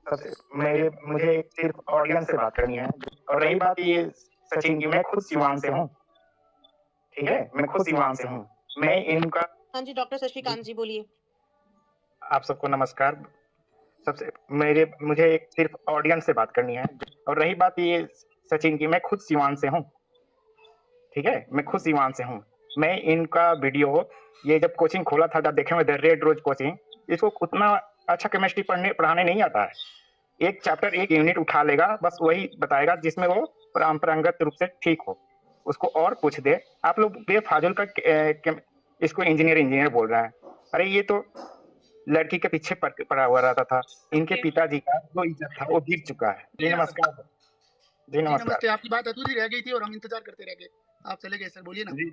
सबसे मेरे मुझे सिर्फ़ ऑडियंस से बात करनी है। और रही बात ये सचिन की, मैं खुद सिवान से हूँ, ठीक है? मैं खुद सिवान से हूँ। मैं इनका हाँ जी, डॉक्टर जी, शशिकांत जी बोलिए। आप सबको नमस्कार। सबसे मेरे मुझे एक सिर्फ़ ऑडियंस से बात करनी है। और रही बात ये सचिन की, मैं खुद सिवान से हूँ, ठीक है? मैं खुद सिवान से हूँ। मैं इनका वीडियो ये जब कोचिंग खोला था तब देखे मैं द रेड रोज़ कोचिंग, इसको उतना अच्छा केमिस्ट्री पढ़ाने नहीं आता है। एक चैप्टर, एक यूनिट उठा लेगा, बस वही बताएगा जिसमें वो परंपरागत रूप से ठीक हो। उसको और पूछ दे, आप लोग बेफ़ाज़िल का इसको इंजीनियर बोल रहे हैं। अरे ये तो लड़की के पीछे पड़ा हुआ रहता था। इनके ओके। पिताजी का जो इज़्ज़त था वो गिर चुका है। जी नमस्कार। जी जी नमस्कार। नमस्ते, आपकी बात अधूरी रह गई थी और हम इंतज़ार करते रह गए। आप चले गए सर, बोलिए ना। जी,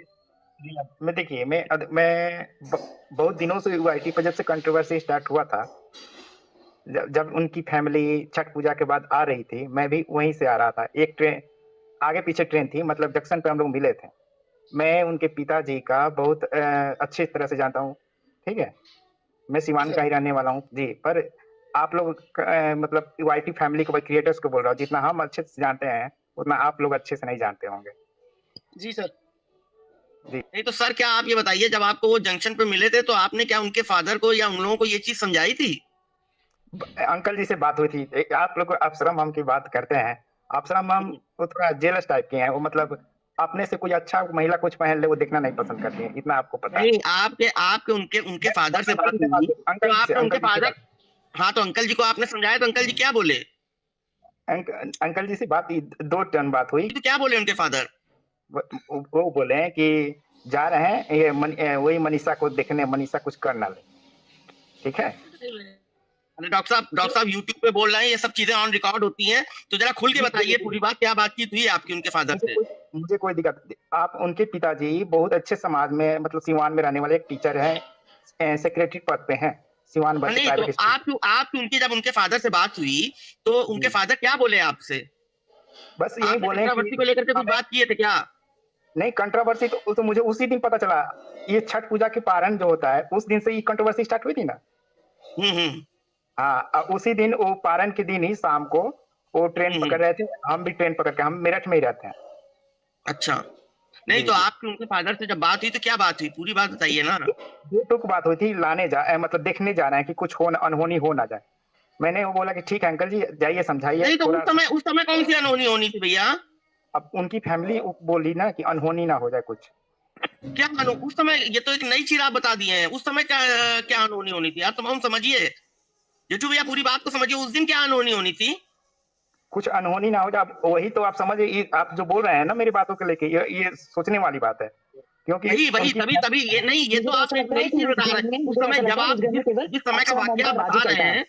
जी अब मैं देखिए मैं बहुत दिनों से यूआईटी पे जब से कंट्रोवर्सी स्टार्ट हुआ था, जब उनकी फैमिली छठ पूजा के बाद आ रही थी, मैं भी वहीं से आ रहा था। एक ट्रेन आगे-पीछे ट्रेन थी, मतलब जंक्शन पे हम लोग मिले थे। मैं उनके पिताजी का बहुत अच्छी तरह से जानता हूँ, ठीक है? मैं जी सिवान का सर। ही रहने वाला हूँ। जी, पर आप लोग मतलब यूआईटी फैमिली को क्रिएटर्स को बोल रहा हूँ, जितना हम अच्छे से जानते हैं, उतना आप लोग अच्छे से नहीं जानते होंगे। जी सर। जी। नहीं तो सर क्या आप ये बताइए, जब आपको वो जंक्शन पे मिले थे तो आपने क्या उनके फादर को या उन लोगों को ये चीज़ समझाई थी? अंकल जी से बात हुई थी। आप लोग अप्सरा मैम की बात करते हैं। अप्सरा मैम वो थोड़ा जेलस टाइप की हैं। वो मतलब अपने से कोई अच्छा महिला कुछ पहन ले, वो देखना नहीं पसंद करती हैं, इतना आपको पता है। नहीं, आपके आपके उनके उनके फादर से अंकल बात जी से हुई, तो अंकल जी से आपने उनके अंकल जी से फादर। बात हाँ, तो अंकल जी को आपने समझाया तो अंकल जी क्या बोले? अंकल जी से बात 2 टर्न बात हुई। तो क्या बोले उनके फादर? वो बोले हैं कि जा रहे हैं ये वही मनीषा को देखने, मनीषा कुछ कर ना ले, ठीक है? अरे डॉक्टर साहब यूट्यूब पे बोल रहे हैं, ये सब चीजें ऑन रिकॉर्ड होती हैं, तो जरा खुल के जी, बताइए पूरी बात, क्या बातचीत हुई आपकी उनके फादर से? मुझे कोई दिक्कत नहीं। आप उनके पिताजी बहुत अच्छे समाज में, मतलब सिवान में रहने वाले एक टीचर हैं, सेक्रेटरी पद पे हैं, सिवान बच्चे नहीं तो प्राइवेट स्कूल। आपकी उनकी जब उनके फादर से बात हुई, तो उनके जी, फादर क्या बोले आपसे? बस यही आपने बोले कि कंट्रोवर्सी को लेकर के कुछ हमें बात किए थे क्या? नहीं, कंट्रोवर्सी तो मुझे उसी दिन पता चला। ये छठ पूजा के पारण जो होता है, उस दिन से ये कंट्रोवर्सी स्टार्ट हुई थी ना। हम्म। हाँ, उसी दिन वो पारण के दिन ही शाम को वो ट्रेन हम्म। पकड़ रहे थे। हम भी ट्रेन पकड़ के, हम मेरठ में ही रहते हैं। अच्छा। नहीं जी, तो जी। आपकी उनके फादर से जब बात हुई तो क्या बात हुई, पूरी बात बताइए ना। दो टूक बात हुई थी, मतलब देखने जा रहे हैं कि कुछ अनहोनी हो ना जाए। मैंने वो बोला कि ठीक है अंकल जी, जाइए समझाइए नहीं तो थोड़ा। उस समय कौन सी अनहोनी होनी थी भैया? अब उनकी फैमिली बोली ना कि अनहोनी ना हो जाए कुछ। उस समय ये तो एक नई चीज आप बता दिए हैं, उस समय क्या क्या अनहोनी होनी थी? आप तमाम समझिए, जेठू भैया पूरी बात को समझिए, उस दिन क्या अनहोनी होनी थी? कुछ अनहोनी ना हो जाए, अब वही तो आप समझिए। आप जो बोल रहे हैं ना मेरी बातों को लेके, ये सोचने वाली बात है, क्योंकि वही वही उनकी तभी तभी ये नहीं, ये मुझे तो तो आप ऐसा एक लगता है नई कि चीज इस बता रहे घर हैं, में उस मुझे समय ऐसा जब लगता है आप इस घर में केवल जिस समय का अप्सरा वाक्य मैम आप का राज ही बता रहे चलता है। हैं।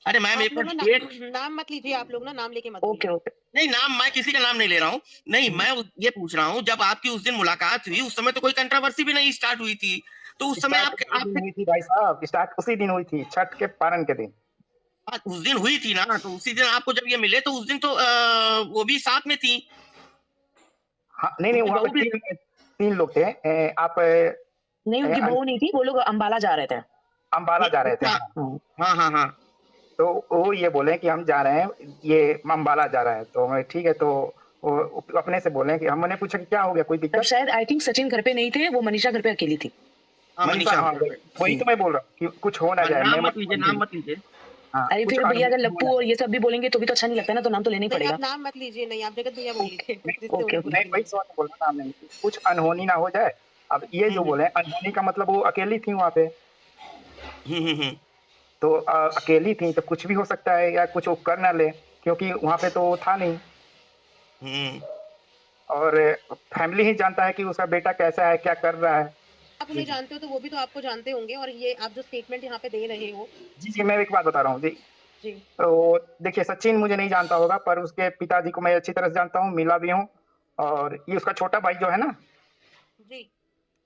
अरे मैम आप एक लोग मिनट ना डेट। नाम मत लीजिए, आप लोग ना नाम लेके मत ओके बोलिए। ओके। नहीं, नाम मैं किसी का नाम नहीं ले रहा हूँ। नहीं, मैं ये पूछ रहा हूँ, जब आपकी उस दिन मुलाकात हुई उस समय तो कोई कंट्रोवर्सी भी नहीं स्टार्ट हुई थी, तो उस समय स्टार्ट आप उसी दिन आपसे हुई थी भाई साहब, स्टार्ट उसी दिन हुई थी, छठ के पारण के दिन। उस दिन हुई थी ना, तो उसी दिन आपको जब ये मिले तो उस दिन तो वो भी साथ में थी, हाँ, नहीं नहीं, उनकी वहां पे बहू भी। तीन लोग थे। आप नहीं, उनकी बहू नहीं थी, वो लोग अंबाला जा रहे थे। अम्बाला जा रहे थे, अच्छा। हाँ। हाँ। हाँ हाँ हाँ। तो वो ये बोले कि हम जा रहे हैं, ये अम्बाला जा रहा है। तो मैं ठीक है, तो वो अपने से बोले कि हमने पूछा कि क्या हो गया, कोई तब दिक्कत? शायद आई थिंक सचिन घर पे नहीं थे, वो मनीषा घर पे अकेली थी। हाँ मनीषा, मनीषा। हाँ, वही तो मैं बोल रहा हूँ कि कुछ हो ना हाँ, जाए। मैं नाम मत लीजिए, नाम मत लीजिए। हाँ, अरे कुछ फिर भैया अगर अनहोनी हो लप्पू ना और ये सब भी बोलेंगे तो भी तो अच्छा नहीं लगता ना, तो नाम तो लेना ही नहीं, पड़ेगा। आप नाम मत लीजिए, नहीं, आप जगत भैया बोल लीजिए, जिससे ओके उन्हें ओके। बुरा मैं नहीं वही लगे। सवाल बोल रहा था, नाम नहीं, कुछ अनहोनी ना हो जाए। अब ये जो हम्म बोले अनहोनी का मतलब वो अकेली थी वहां पे। हम्म। तो अकेली थी तो कुछ भी हो सकता है, या कुछ वो कर ना ले, क्योंकि वहां पे तो वो था नहीं। हम्म। और फैमिली ही जानता है कि उसका बेटा कैसा है, क्या कर रहा है। आप उन्हें जानते हो तो वो भी तो आपको जानते होंगे, और ये आप जो स्टेटमेंट यहाँ पे दे रहे हो। जी जी, मैं एक बात बता रहा हूँ जी। जी। तो देखिए, सचिन मुझे नहीं जानता होगा, पर उसके पिताजी को मैं अच्छी तरह से जानता हूँ, मिला भी हूँ। और ये उसका छोटा भाई जो है ना, जी।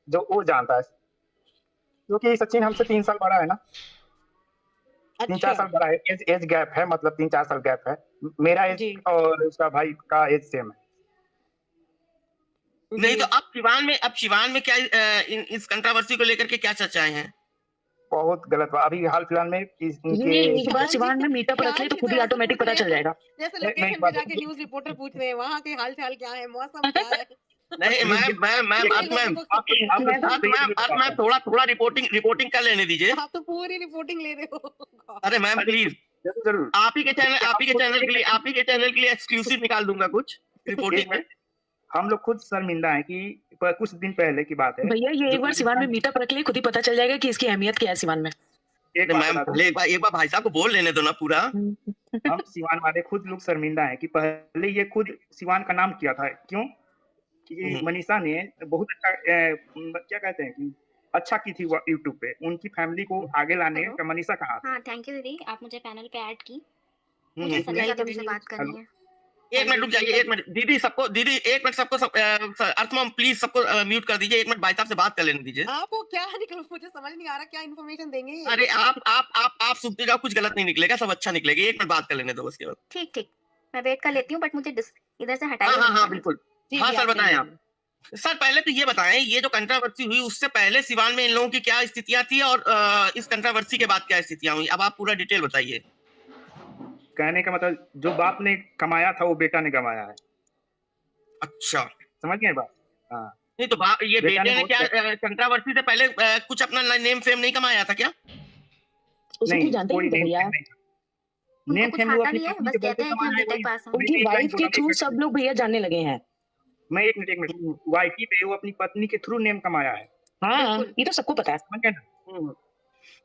जो वो जानता है, क्योंकि सचिन हमसे 3 साल बड़ा है ना। 3-4 अच्छा। साल बड़ा है, एज गैप है, मतलब 3-4 साल गैप है। मेरा एज जी। और उसका भाई का एज सेम है। नहीं जी। तो अब सिवान में क्या इस कंट्रोवर्सी को लेकर के क्या चर्चाएं हैं? बहुत गलत बात। अभी हाल फिलहाल में ये एक बार सिवान में मीटअप रख ले तो खुद ही ऑटोमेटिक पता चल जाएगा। जैसे मैं लोकेशन एक पे बात जाके न्यूज़ रिपोर्टर पूछ रहे हैं वहाँ के हाल चाल क्या है, मौसम क्या है। नहीं मैम थोड़ा रिपोर्टिंग कर लेने दीजिए। आप तो पूरी रिपोर्टिंग ले रहे हो। अरे मैम प्लीज, जरूर आप ही के चैनल के लिए एक्सक्लूसिव निकाल दूंगा कुछ रिपोर्टिंग में। हम लोग खुद शर्मिंदा हैं कि कुछ दिन पहले की बात है भैया ये एक बार सिवान में मीटअप रख ले खुद ही पता चल जाएगा कि इसकी अहमियत क्या है सिवान में। मैम पहले एक बार भाई साहब को बोल लेने दो ना पूरा। हम सिवान वाले खुद लोग शर्मिंदा हैं कि पहले ये खुद सिवान का नाम किया था। क्यों? कि मनीषा ने बहुत अच्छा क्या कहते हैं कि अच्छा की थी यूट्यूब पे, उनकी फैमिली को आगे लाने का मनीषा कहा। हाँ थैंक यू दीदी, आप मुझे पैनल पे ऐड की। हम्म, मुझे हम्म। सलीका तुमसे बात करनी है। एक मिनट रुक जाइए, एक मिनट दीदी एक मिनट सबको अर्थमम प्लीज सबको म्यूट कर दीजिए। एक मिनट भाई साहब से बात कर लेने दीजिए। आपको क्या निकल, मुझे समझ नहीं आ रहा क्या इन्फॉर्मेशन देंगे ये। अरे आप सुनते जाओ, कुछ गलत नहीं निकलेगा, सब अच्छा निकलेगा। एक मिनट बात कर लेने दो उसके बाद। ठीक मैं वेट कर लेती हूँ, बट मुझे इधर से हटाइए। हाँ बिल्कुल। जी, हाँ जी, सर आप बताएं कहिए। आप। सर पहले तो ये बताएं, ये जो कंट्रोवर्सी हुई उससे पहले सिवान में इन लोगों की क्या स्थितियां थी और इस कंट्रोवर्सी के बाद क्या स्थितियां हुई, अब आप पूरा डिटेल बताइए। कहने का मतलब जो बाप ने कमाया था वो बेटा ने कमाया है। अच्छा, समझ गए बात? हाँ। नहीं तो ये बेटा बेटे ने ने क्या कंट्रोवर्सी से पहले कुछ अपना नेम फेम नहीं कमाया था क्या? उसको नहीं, कोई जानते कोई नहीं थे भैया। उनको नेम कुछ फेम वो आता अपनी नहीं है, पत्नी बस के बल पे कहते हैं कि हम कमाया है। बीटेक पास हैं। उनकी वाइफ के थ्रू सब लोग भैया जानने लगे हैं। मैं एक मिनट वाईटी पे वो अपनी पत्नी के थ्रू नेम कमाया है। हाँ ये तो सबको पता है। समझ गए ना?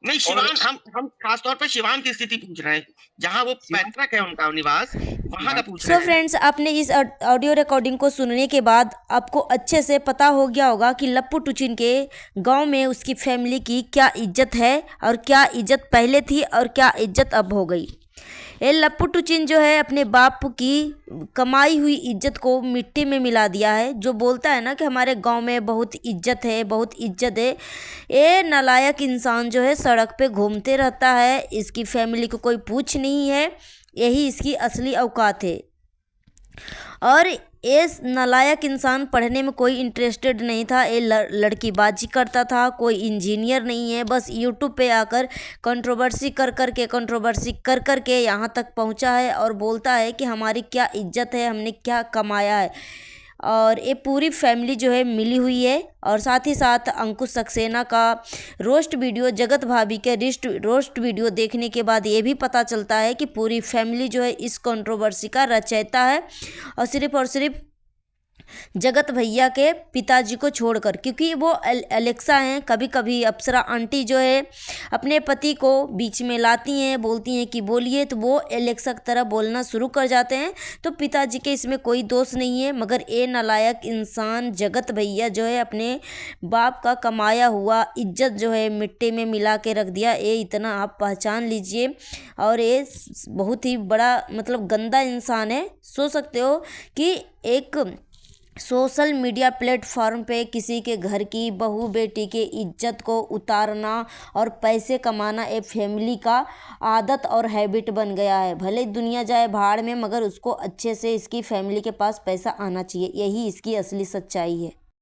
नहीं शिवान, हम खासतौर पर शिवान की स्थिति पूछ रहे हैं, जहाँ वो पैतृक है उनका निवास, वहाँ का पूछ रहे सो हैं। फ्रेंड्स, आपने इस ऑडियो रिकॉर्डिंग को सुनने के बाद आपको अच्छे से पता हो गया होगा कि लप्पू टुचिन के गांव में उसकी फैमिली की क्या इज्जत है और क्या इज्जत पहले थी और क्या इज्जत अब हो गई। ये लप्पू टुचिन जो है अपने बाप की कमाई हुई इज्जत को मिट्टी में मिला दिया है। जो बोलता है ना कि हमारे गांव में बहुत इज्जत है, बहुत इज्जत है, ये नालायक इंसान जो है सड़क पे घूमते रहता है, इसकी फैमिली को कोई पूछ नहीं है, यही इसकी असली औकात है। और ये नालायक इंसान पढ़ने में कोई इंटरेस्टेड नहीं था, ये लड़कीबाजी करता था, कोई इंजीनियर नहीं है, बस यूट्यूब पे आकर कंट्रोवर्सी कर के यहाँ तक पहुँचा है और बोलता है कि हमारी क्या इज्जत है, हमने क्या कमाया है। और ये पूरी फैमिली जो है मिली हुई है। और साथ ही साथ अंकुश सक्सेना का रोस्ट वीडियो, जगत भाभी के रोस्ट वीडियो देखने के बाद ये भी पता चलता है कि पूरी फैमिली जो है इस कंट्रोवर्सी का रचयिता है और सिर्फ जगत भैया के पिताजी को छोड़कर, क्योंकि वो एलेक्सा हैं। कभी कभी अप्सरा आंटी जो है अपने पति को बीच में लाती हैं, बोलती हैं कि बोलिए, तो वो एलेक्सा की तरह बोलना शुरू कर जाते हैं। तो पिताजी के इसमें कोई दोष नहीं है, मगर ये नालायक इंसान जगत भैया जो है अपने बाप का कमाया हुआ इज्जत जो है मिट्टी में मिला के रख दिया। ये इतना आप पहचान लीजिए। और ये बहुत ही बड़ा मतलब गंदा इंसान है। सोच सकते हो कि एक सोशल मीडिया प्लेटफॉर्म पे किसी के घर की बहू बेटी के इज्जत को उतारना और पैसे कमाना एक फैमिली का आदत और हैबिट बन गया है। भले दुनिया जाए भाड़ में, मगर उसको अच्छे से इसकी फैमिली के पास पैसा आना चाहिए, यही इसकी असली सच्चाई है।